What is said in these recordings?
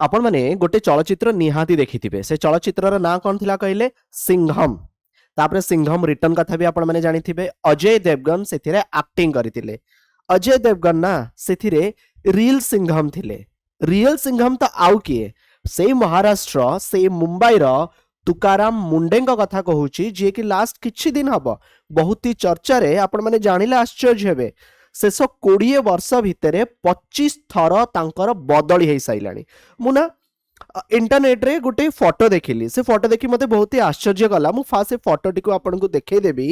आपण माने गोटे चलचित्र निहाती देखिथिबे से चलचित्रर ना कोन थिला कहले सिंघम तापरे सिंघम रिटर्न कथा भी आपण माने जानिथिबे अजय देवगन सेथिरे एक्टिंग करितिले अजय देवगन ना सेथिरे रियल सिंघम थिले रियल सिंघम तो आउ किए से महाराष्ट्र से मुंबईर तुकाराम मुंडेंक कथा कहूची जे कि लास्ट किछि दिन हब बहुत ही चर्चा रे आपण माने जानिले आश्चर्य हेबे शेष 20 वर्ष भितर 25 थर तांकर बदली हो सारे मुना इंटरनेट रे गोटे फोटो देखिली से फोटो देखी मते बहुत ही आश्चर्य कला मु फास्ट से फोटो टी को आपन को देखै देबी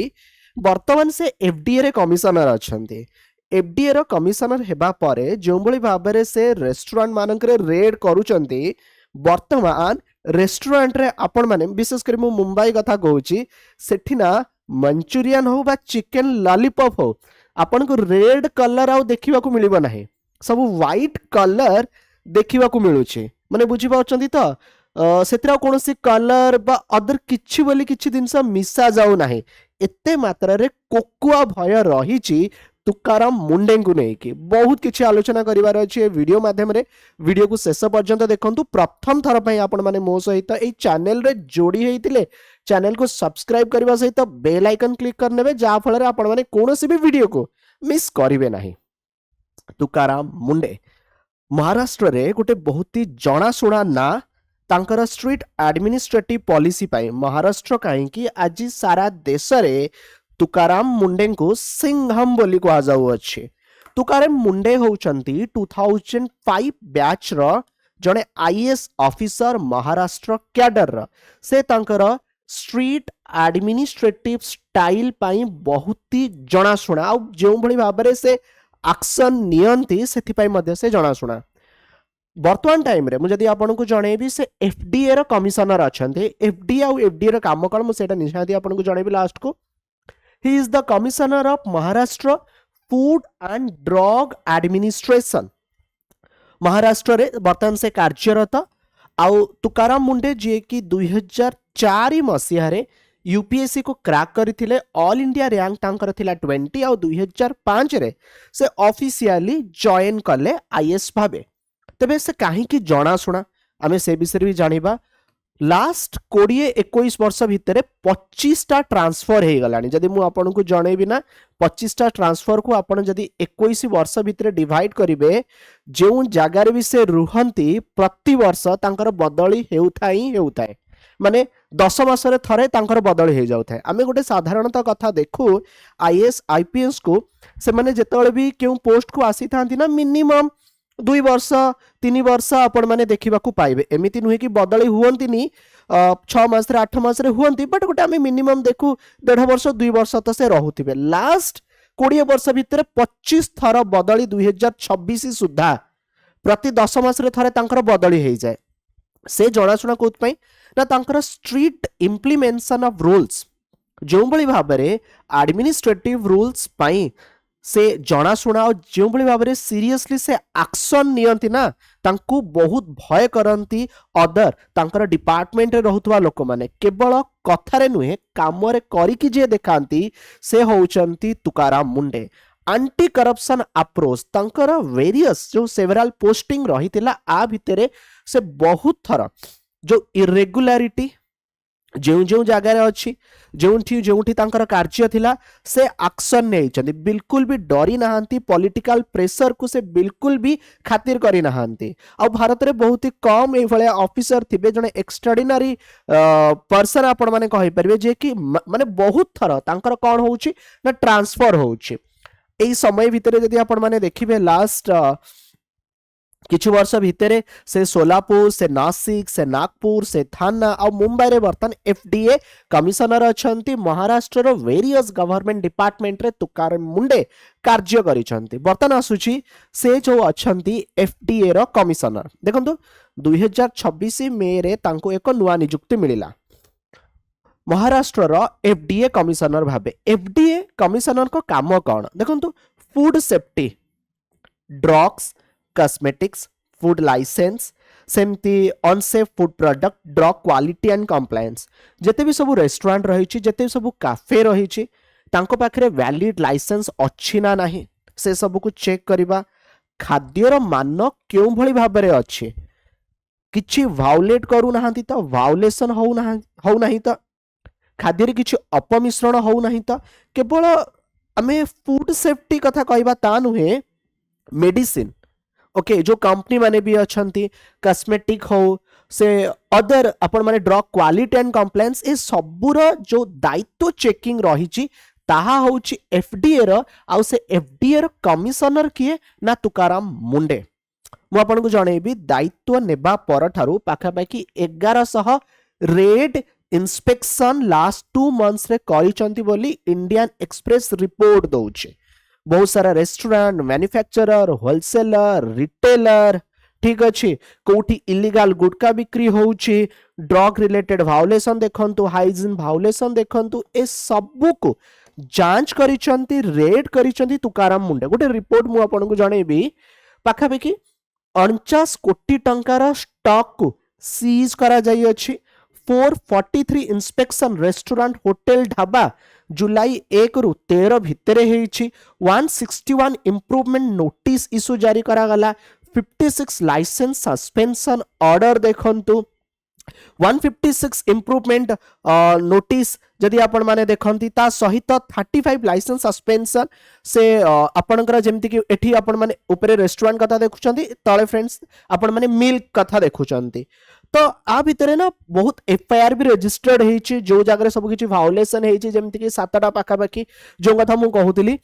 वर्तमान से एफडीए रे कमिशनर अछंती एफडीए रो कमिशनर हेबा परे जो भली भाबरे से रेस्टोरेंट मानक रे रेड करूचंती वर्तमान रेस्टोरेंट रे आपण माने विशेष कर मु मुंबई कथा कहूची सेठी ना मंचूरियन हो बा चिकन लॉलीपॉप हो आपन को रेड कलर आउ देखिबा को मिलिबो नाही सब व्हाइट कलर देखिबा को मिलुची माने बुझी पाउचंती तो सेतरा कोनोसी कलर बा अदर किछि बोली किछि दिनस मिसा जाउ नाही एते मात्रा रे कोकुआ भय रहिची तुकाराम मुंडे को नहीं कि बहुत किछि आलोचना करिवार अछि ए वीडियो माध्यम रे वीडियो को शेष पर्यंत देखंतु प्रथम थर पई आपण माने मो सहित ए चैनल रे जोड़ी हेतिले चैनल को सब्सक्राइब करबा सहित बेल आइकन क्लिक करनेबे जा फल रे आपण माने कोनोसी भी वीडियो को मिस करिवे नाही तुकाराम मुंडे महाराष्ट्र रे गोटे बहुत ही जणाशुणा ना तांकर स्ट्रीट एडमिनिस्ट्रेटिव पॉलिसी पाई महाराष्ट्र कहीं कि आज सारा देश रे तुकाराम मुंडे को सिंघम बोली कहा जाऊ अछि तुकाराम मुंडे होउचंती 2005 बैच रो जने आईएएस ऑफिसर महाराष्ट्र कैडर रो से तांकर स्ट्रीट एडमिनिस्ट्रेटिव स्टाइल पाई बहुत ही जणाशुणा आ जो भली भाबरे से एक्शन नियंती सेथि पाई मध्ये से जणाशुणा वर्तमान टाइम रे मु जदी आपन को जणेबी से एफडीए रो कमिशनर अछंती एफडीए आ एफडीए रो काम कोन मु सेटा निशादी आपन को जणेबी लास्ट को he is the commissioner of Maharashtra food and drug administration Maharashtra रे वर्तमान से कार्यरत आउ तुकाराम मुंडे जे कि 2004 मसीहा रे यूपीएससी को क्रैक करथिले ऑल इंडिया रैंक तांकर थिला 20 आउ 2005 रे से ऑफिशियली जॉइन कले आईएएस भाबे तबे से काहे कि जणा सुना आमे से विषय भी जानिबा लास्ट 20-21 वर्ष भितर 25 टा ट्रांसफर हे गलानी जदी मु आपन को जणेबी ना 25 टा ट्रांसफर को आपन जदी 21 वर्ष भितर डिवाइड करिवे जेउ जागा रे भी से रुहंती प्रति वर्ष तांकर बदली हेउथाय माने 10 मासरे थरे तांकर बदली हे जाउथाय आमे गोटे साधारणतः कथा देखु आईएएस आईपीएस को से माने जेतळे भी केउ पोस्ट को आसी थांती ना मिनिमम 2 वर्ष 3 वर्ष आपण माने देखिबा को पाइबे एमिति नुहे कि बदली हुअंती नी 6 मास रे 8 मास रे हुअंती बट गोटे आमे मिनिमम देखु 1.5 वर्ष 2 वर्ष तो से रहुथिबे लास्ट 20 वर्ष भितर 25 थर बदली 2026 सुधा प्रति 10 मास रे थरे तांकर बदली हे जाय से जणाशुना कोत पई ना तांकर स्ट्रीट इंप्लीमेंटेशन ऑफ रूल्स जो भली भाबरे एडमिनिस्ट्रेटिव रूल्स पई से जणाशुना जो भली भाबरे सीरियसली से एक्शन नियंती ना तांको बहुत भय करंती अदर तांकर डिपार्टमेंट रे रहउतवा लोक माने केवल कथारे नुहे काम रे करी कि जे देखांती से होउचंती तुकाराम मुंडे एंटी करप्शन अप्रोच तांकर वेरियस जो सेवरल पोस्टिंग रहितिला आ भितरे से बहुत थर जो इरेगुलारिटी जो जो जगह रे अछि जोठी तांकर कार्य थिला से एक्शन नै चंदी बिल्कुल भी डरी नहांती पॉलिटिकल प्रेशर को से बिल्कुल भी खातिर करी नहांती आ भारत रे बहुत ही कम ए भले ऑफिसर थिबे जने एक्स्ट्राऑर्डिनरी पर्सन आपण माने कहि परबे जे कि माने बहुत थर तांकर कोन होउची ना ट्रांसफर होउची एई समय भितरे जदी आपण माने देखिबे लास्ट किछु वर्ष भितरे से सोलापुर से नासिक से नागपुर से थाना और मुंबई रे बर्तन एफडीए कमिशनर अछंती महाराष्ट्र रो वेरियस गवर्नमेंट डिपार्टमेंट रे तुकाराम मुंडे कार्य करिसंती बर्तन आसुची से जो अछंती एफडीए रो कमिशनर देखंतु 2026 मे रे तांको एक नुवा नियुक्ति मिलिला महाराष्ट्र रो एफडीए कमिशनर भाबे एफडीए कमिशनर को काम कोन देखंतु food safety drugs cosmetics food license सेमती unsafe food product drug quality and compliance जेते भी सब रेस्टोरेंट रही जेते भी सब काफे रही तांको पाखरे वैलिड लाइसेंस अच्छी ना नहीं से सब को चेक करबा खाद्यर मान क्यों भली भाबरे अच्छी किछि भाउलेट करू नाहंती तो भाउलेशन हो नाही तो खाद्य किछि अपमिश्रण हो नाही तो केवल आमे फूड सेफ्टी कथा कहबा ता नुहे मेडिसिन ओके जो कंपनी माने भी अच्छी कस्मेटिक हो से अदर आपण माने ड्रग क्वालिटी एंड कंप्लायंस ए सबुर जो दायित्व चेकिंग रही ताहा होची एफडीए रो आउ से एफडीए रो कमिशनर किए ना तुकाराम मुंडे मु आपनको जणेबी दायित्व नेबा पर ठारू पाखापाखि 1100 रेड इंस्पेक्शन लास्ट 2 मंथ्स रे करिसंती बोली इंडियन एक्सप्रेस रिपोर्ट दउछे बहुत सारा रेस्टोरेंट मैन्युफैक्चरर होलसेलर रिटेलर ठीक अच्छे कोठी इलीगल गुटका बिक्री होउची ड्रग रिलेटेड वायोलेशन देखंतु हाइजीन वायोलेशन देखंतु ए सबु को जांच करिसंती रेड करिसंती तुकाराम मुंडे गोटे रिपोर्ट मु आपनको जणेबी पाखापाखि 49 कोटी टंकार स्टॉक को सीज करा जाई अछि 443 इंस्पेक्शन रेस्टोरेंट होटल ढाबा जुलाई 1 रु 13 भितरे हेछि 161 इम्प्रूवमेंट नोटिस इशू जारी करा गला 56 लाइसेंस सस्पेंशन ऑर्डर देखंतु 156 इम्प्रूवमेंट नोटिस जदि आपण माने देखंती ता सहित 35 लाइसेंस सस्पेंशन से आपणकर जेमति कि एठी आपण माने ऊपर रेस्टोरेंट कथा देखुचंती तळे फ्रेंड्स आपण माने मिल्क कथा देखुचंती तो आ भितरे ना बहुत एफआईआर भी रजिस्टर्ड हेछि जो जागरे सब किछि वायोलेशन हेछि जेमति कि 7टा पाखा बाकी जो कथा मु कहूतिली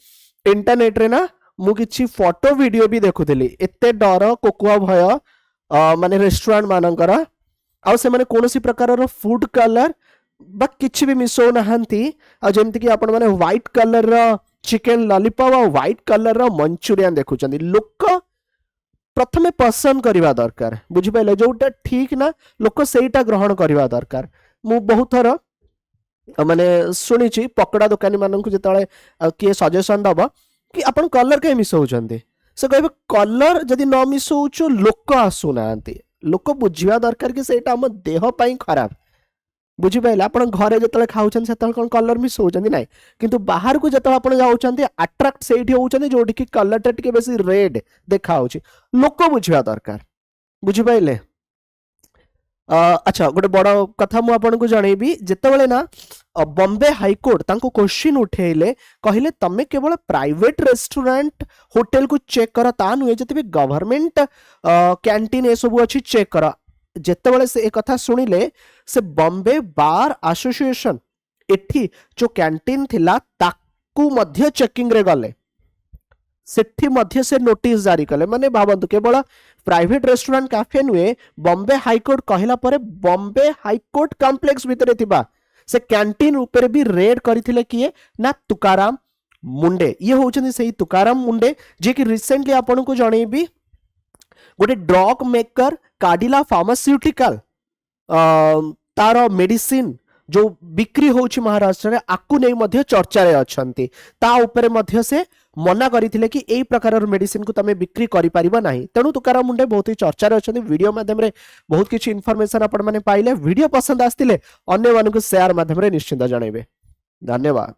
इंटरनेट रे ना मु किछि फोटो वीडियो भी देखुतिली एते डर कोकुआ भय माने रेस्टोरेंट मानकर आ से माने कोनोसी प्रकार फूड कलर बा किछि भी मिसो नहंती आ जेमति कि आपण माने व्हाइट कलर रो चिकन लॉलीपॉप आ व्हाइट कलर रो मंचूरियन देखुचंदी लोक प्रथमे पसंद करवा दरकार बुझी पाइले जोटा ठीक ना लोक सेटा ग्रहण करवा दरकार मु बहुत थर माने सुनिछि पकड़ा दुकानी माननकु जेतळे किए सजेशन दबो कि आपण कलर के मिसौचंदी से कहबे कलर जदि न मिसौचो लोक आसु नांती लोक बुझिवा दरकार कि सेटा हम देह पई खराब बुझी पाइले आपण घरे जेतळे खाउछन सेतळे कोन कलर मिसौचंदी नै किंतु बाहर को जेतळे आपण जाउछंती अट्रैक्ट सेठी होउछंती जोठी कि कलर टा टिके बेसी रेड देखा होछि लोक बुझिवा दरकार बुझी पाइले अच्छा गोटे बड़ कथा मु आपन को जणेबी जेतबेले ना बॉम्बे हाईकोर्ट तांको क्वेश्चन उठेले कहले तमे केवल प्राइवेट रेस्टोरेंट होटल को चेक कर ता नुए जते भी गवर्नमेंट कैंटीन ए सब अछि चेक कर जेतबेले से ए कथा सुनिले से बॉम्बे बार एसोसिएशन एठी जो कैंटीन थिला ताकू मध्य चेकिंग रे गले सेठी मध्य से नोटिस जारी कले माने भाबंतु केवल प्राइवेट रेस्टोरेंट कैफे नुए बॉम्बे हाईकोर्ट कहला परे बॉम्बे हाईकोर्ट कॉम्प्लेक्स भितरे थिबा से कैंटीन ऊपर भी रेड करथिले किए ना तुकाराम मुंडे ये होचनी सही तुकाराम मुंडे जे कि रिसेंटली आपन को जणेबी गोटे ड्रग मेकर काडिला फार्मास्यूटिकल तार मेडिसिन जो बिक्री होची महाराष्ट्र रे आकु नै मध्य चर्चा रे अछंती ता ऊपर मध्य से मना करिथिले कि एई प्रकार मेडिसिन को तमे बिक्री करि परिबा नाही तेनु तुकाराम मुंडे बहुत ही चर्चा रे अछंती वीडियो माध्यम रे बहुत किछि इन्फॉर्मेशन आपण माने पाइले वीडियो पसंद आस्तिले अन्य मानको शेयर माध्यम रे निश्चित जणाइबे धन्यवाद।